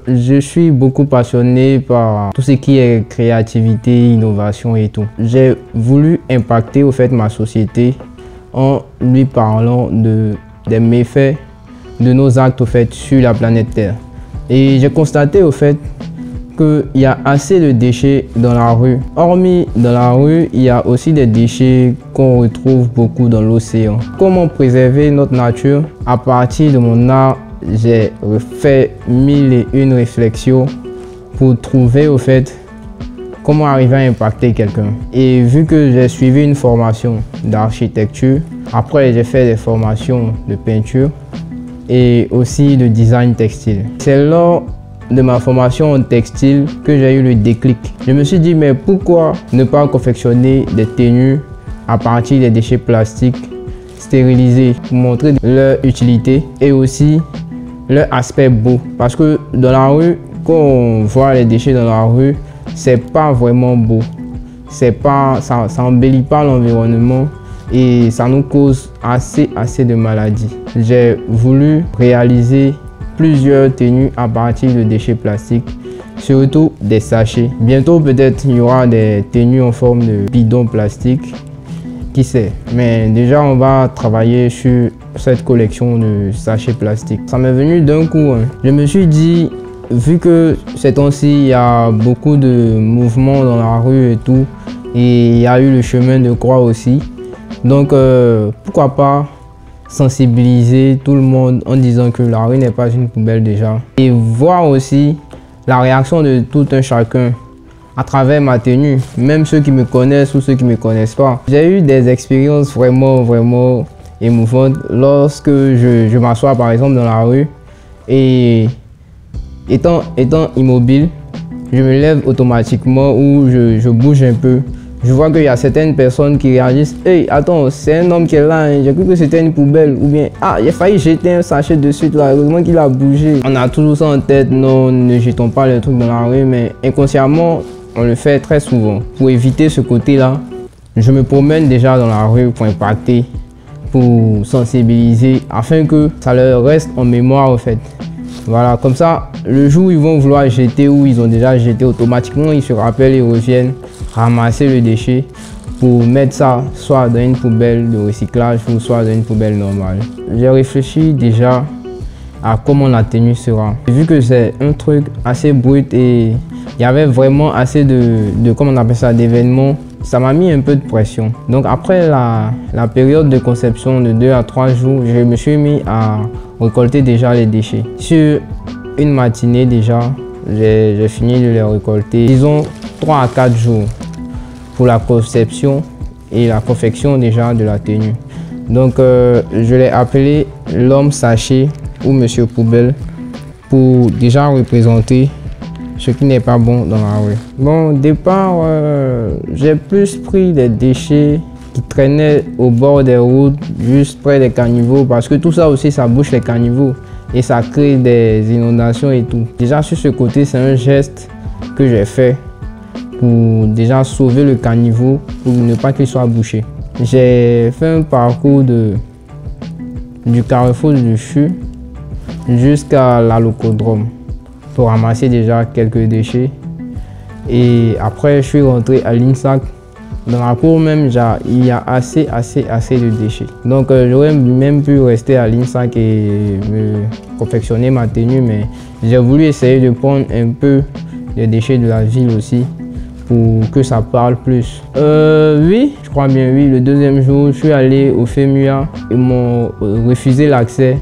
Je suis beaucoup passionné par tout ce qui est créativité, innovation et tout. J'ai voulu impacter au fait ma société en lui parlant des méfaits de nos actes au fait sur la planète Terre. Et j'ai constaté au fait qu'il y a assez de déchets dans la rue. Hormis dans la rue, il y a aussi des déchets qu'on retrouve beaucoup dans l'océan. Comment préserver notre nature? À partir de mon art, j'ai fait 1001 réflexions pour trouver au fait comment arriver à impacter quelqu'un. Et vu que j'ai suivi une formation d'architecture, après j'ai fait des formations de peinture et aussi de design textile. C'est lors de ma formation en textile que j'ai eu le déclic. Je me suis dit, mais pourquoi ne pas confectionner des tenues à partir des déchets plastiques stérilisés pour montrer leur utilité et aussi leur aspect beau. Parce que dans la rue, quand on voit les déchets dans la rue, c'est pas vraiment beau. Ça embellit pas l'environnement et ça nous cause assez de maladies. J'ai voulu réaliser plusieurs tenues à partir de déchets plastiques, surtout des sachets. Bientôt peut-être il y aura des tenues en forme de bidon plastique, qui sait. Mais déjà on va travailler sur cette collection de sachets plastiques. Ça m'est venu d'un coup. Je me suis dit, vu que ces temps-ci il y a beaucoup de mouvements dans la rue et tout, et il y a eu le chemin de croix aussi, donc pourquoi pas sensibiliser tout le monde en disant que la rue n'est pas une poubelle déjà. Et voir aussi la réaction de tout un chacun à travers ma tenue, même ceux qui me connaissent ou ceux qui ne me connaissent pas. J'ai eu des expériences vraiment émouvantes lorsque je m'assois par exemple dans la rue et étant immobile, je me lève automatiquement ou je bouge un peu. Je vois qu'il y a certaines personnes qui réagissent. Hey, attends, c'est un homme qui est là, hein. J'ai cru que c'était une poubelle. Ou bien, ah, j'ai failli jeter un sachet dessus, là. Heureusement qu'il a bougé. On a toujours ça en tête, non, ne jetons pas les trucs dans la rue, mais inconsciemment, on le fait très souvent. Pour éviter ce côté-là, je me promène déjà dans la rue pour impacter, pour sensibiliser, afin que ça leur reste en mémoire, en fait. Voilà, comme ça, le jour où ils vont vouloir jeter ou ils ont déjà jeté, automatiquement, ils se rappellent et reviennent ramasser le déchet pour mettre ça soit dans une poubelle de recyclage ou soit dans une poubelle normale. J'ai réfléchi déjà à comment la tenue sera. Vu que c'est un truc assez brut et il y avait vraiment assez de comment on appelle ça, d'événements, ça m'a mis un peu de pression. Donc après la période de conception de 2 à 3 jours, je me suis mis à récolter déjà les déchets. Sur une matinée déjà, j'ai fini de les récolter. Disons 3 à 4 jours pour la conception et la confection déjà de la tenue. Donc je l'ai appelé l'homme sachet ou monsieur poubelle pour déjà représenter ce qui n'est pas bon dans la rue. Bon, au départ, j'ai plus pris des déchets qui traînaient au bord des routes, juste près des caniveaux, parce que tout ça aussi, ça bouche les caniveaux et ça crée des inondations et tout. Déjà, sur ce côté, c'est un geste que j'ai fait pour déjà sauver le caniveau, pour ne pas qu'il soit bouché. J'ai fait un parcours du carrefour du CHU jusqu'à la locodrome pour ramasser déjà quelques déchets. Et après, je suis rentré à l'INSAC. Dans la cour même, il y a assez de déchets. Donc, j'aurais même pu rester à l'INSAC et me confectionner ma tenue, mais j'ai voulu essayer de prendre un peu des déchets de la ville aussi pour que ça parle plus. Oui, je crois bien, oui. Le deuxième jour, je suis allé au FEMUA. Ils m'ont refusé l'accès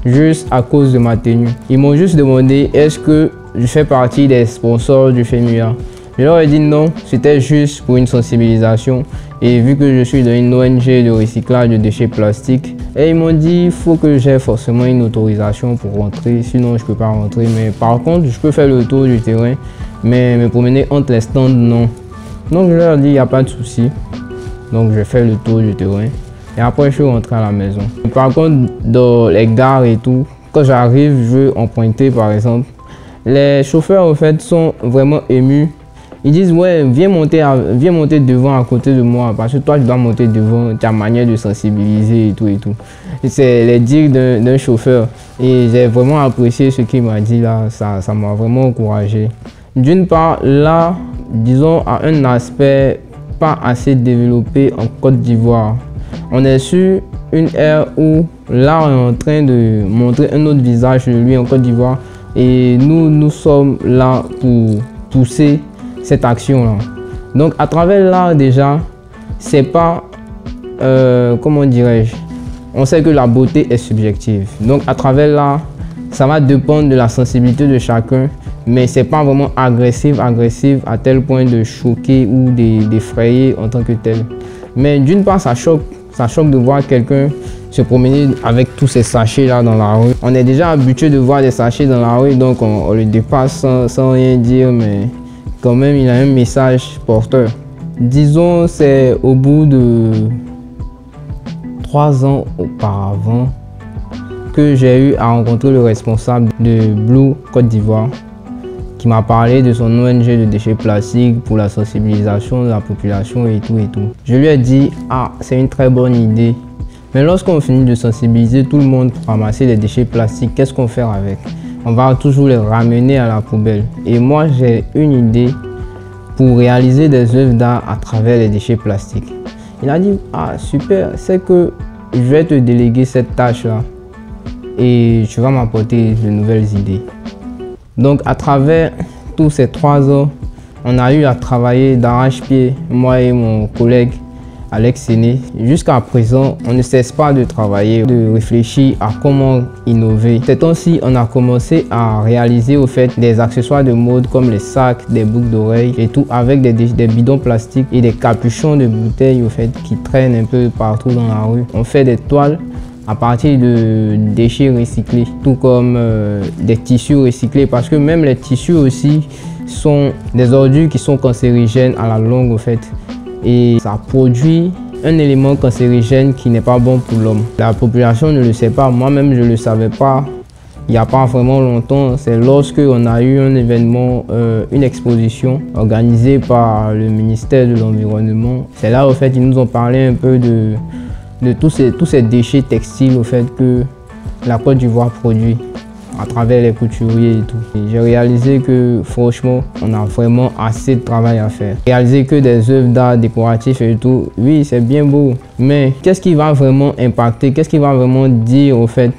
juste à cause de ma tenue. Ils m'ont juste demandé est-ce que je fais partie des sponsors du FEMUA. Je leur ai dit non, c'était juste pour une sensibilisation. Et vu que je suis dans une ONG de recyclage de déchets plastiques, et ils m'ont dit il faut que j'ai forcément une autorisation pour rentrer, sinon je ne peux pas rentrer. Mais par contre, je peux faire le tour du terrain, mais me promener entre les stands, non. Donc je leur ai dit il n'y a pas de souci. Donc je fais le tour du terrain. Et après, je suis rentré à la maison. Par contre, dans les gares et tout, quand j'arrive, je veux emprunter par exemple. Les chauffeurs, en fait, sont vraiment émus Ils disent ouais, viens monter devant à côté de moi parce que toi tu dois monter devant, ta manière de sensibiliser et tout et tout. C'est les dires d'un chauffeur et j'ai vraiment apprécié ce qu'il m'a dit là, ça m'a vraiment encouragé. D'une part là, disons à un aspect pas assez développé en Côte d'Ivoire. On est sur une ère où là on est en train de montrer un autre visage de lui en Côte d'Ivoire et nous sommes là pour pousser cette action là. Donc à travers l'art déjà, c'est pas comment dirais-je, on sait que la beauté est subjective. Donc à travers l'art, ça va dépendre de la sensibilité de chacun, mais c'est pas vraiment agressif à tel point de choquer ou d'effrayer en tant que tel. Mais d'une part ça choque de voir quelqu'un se promener avec tous ces sachets là dans la rue. On est déjà habitué de voir des sachets dans la rue, donc on le dépasse sans rien dire, mais quand même il a un message porteur. Disons c'est au bout de 3 ans auparavant que j'ai eu à rencontrer le responsable de Blue Côte d'Ivoire qui m'a parlé de son ONG de déchets plastiques pour la sensibilisation de la population et tout et tout. Je lui ai dit ah c'est une très bonne idée, mais lorsqu'on finit de sensibiliser tout le monde pour ramasser les déchets plastiques, qu'est-ce qu'on fait avec? On va toujours les ramener à la poubelle. Et moi, j'ai une idée pour réaliser des œuvres d'art à travers les déchets plastiques. Il a dit, ah super, c'est que je vais te déléguer cette tâche-là et tu vas m'apporter de nouvelles idées. Donc, à travers tous ces 3 ans, on a eu à travailler d'arrache-pied, moi et mon collègue Alex Séné. Jusqu'à présent, on ne cesse pas de travailler, de réfléchir à comment innover. Ces temps-ci, on a commencé à réaliser au fait des accessoires de mode comme les sacs, des boucles d'oreilles et tout avec des bidons plastiques et des capuchons de bouteilles au fait qui traînent un peu partout dans la rue. On fait des toiles à partir de déchets recyclés, tout comme des tissus recyclés parce que même les tissus aussi sont des ordures qui sont cancérigènes à la longue au fait. Et ça produit un élément cancérigène qui n'est pas bon pour l'homme. La population ne le sait pas, moi-même je ne le savais pas il n'y a pas vraiment longtemps. C'est lorsque on a eu un événement, une exposition organisée par le ministère de l'Environnement. C'est là au fait ils nous ont parlé un peu de tous ces déchets textiles au fait que la Côte d'Ivoire produit à travers les couturiers et tout. J'ai réalisé que franchement, on a vraiment assez de travail à faire. Réaliser que des œuvres d'art décoratifs et tout, oui, c'est bien beau. Mais qu'est-ce qui va vraiment impacter? Qu'est-ce qui va vraiment dire au fait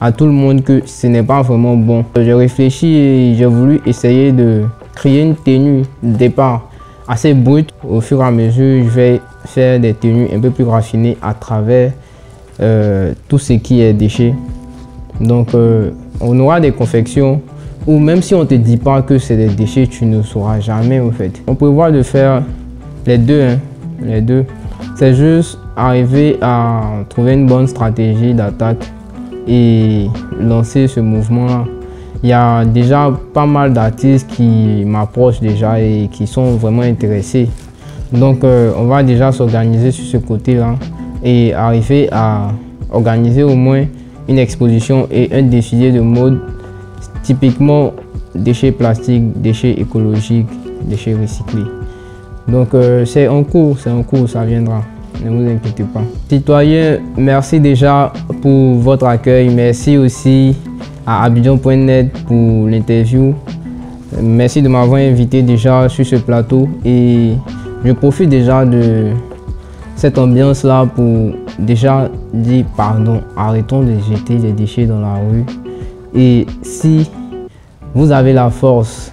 à tout le monde que ce n'est pas vraiment bon? J'ai réfléchi et j'ai voulu essayer de créer une tenue de départ assez brute. Au fur et à mesure, je vais faire des tenues un peu plus raffinées à travers tout ce qui est déchets. Donc, on aura des confections où même si on ne te dit pas que c'est des déchets, tu ne sauras jamais au fait. On prévoit de faire les deux, hein, les deux. C'est juste arriver à trouver une bonne stratégie d'attaque et lancer ce mouvement-là. Il y a déjà pas mal d'artistes qui m'approchent déjà et qui sont vraiment intéressés. Donc on va déjà s'organiser sur ce côté-là et arriver à organiser au moins une exposition et un défilé de mode typiquement déchets plastiques, déchets écologiques, déchets recyclés. Donc c'est en cours, ça viendra. Ne vous inquiétez pas. Citoyens, merci déjà pour votre accueil. Merci aussi à Abidjan.net pour l'interview. Merci de m'avoir invité déjà sur ce plateau et je profite déjà de cette ambiance-là pour déjà dire pardon, arrêtons de jeter les déchets dans la rue. Et si vous avez la force,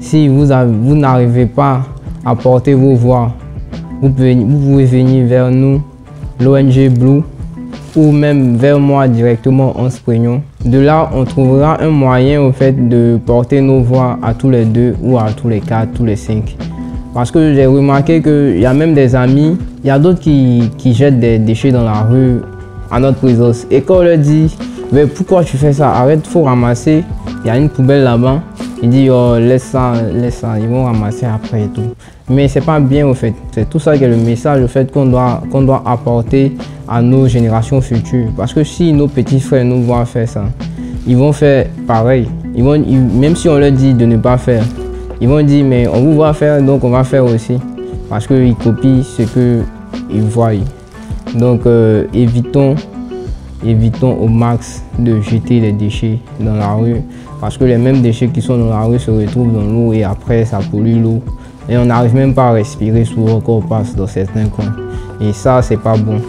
si vous n'arrivez pas à porter vos voix, vous pouvez venir vers nous, l'ONG Blue, ou même vers moi directement en se plaignant. De là, on trouvera un moyen au fait de porter nos voix à tous les 2 ou à tous les 4, tous les 5. Parce que j'ai remarqué qu'il y a même des amis, il y a d'autres qui jettent des déchets dans la rue à notre présence. Et quand on leur dit, mais pourquoi tu fais ça? Arrête, il faut ramasser. Il y a une poubelle là-bas. Il dit, oh, laisse ça, ils vont ramasser après et tout. Mais c'est pas bien au fait. C'est tout ça qui est le message au fait qu'on doit apporter à nos générations futures. Parce que si nos petits frères nous voient faire ça, ils vont faire pareil. Même si on leur dit de ne pas faire, Ils vont dire, mais on vous voit faire, donc on va faire aussi. Parce qu'ils copient ce qu'ils voient. Donc, évitons au max de jeter les déchets dans la rue. Parce que les mêmes déchets qui sont dans la rue se retrouvent dans l'eau et après, ça pollue l'eau. Et on n'arrive même pas à respirer souvent quand on passe dans certains coins. Et ça, c'est pas bon.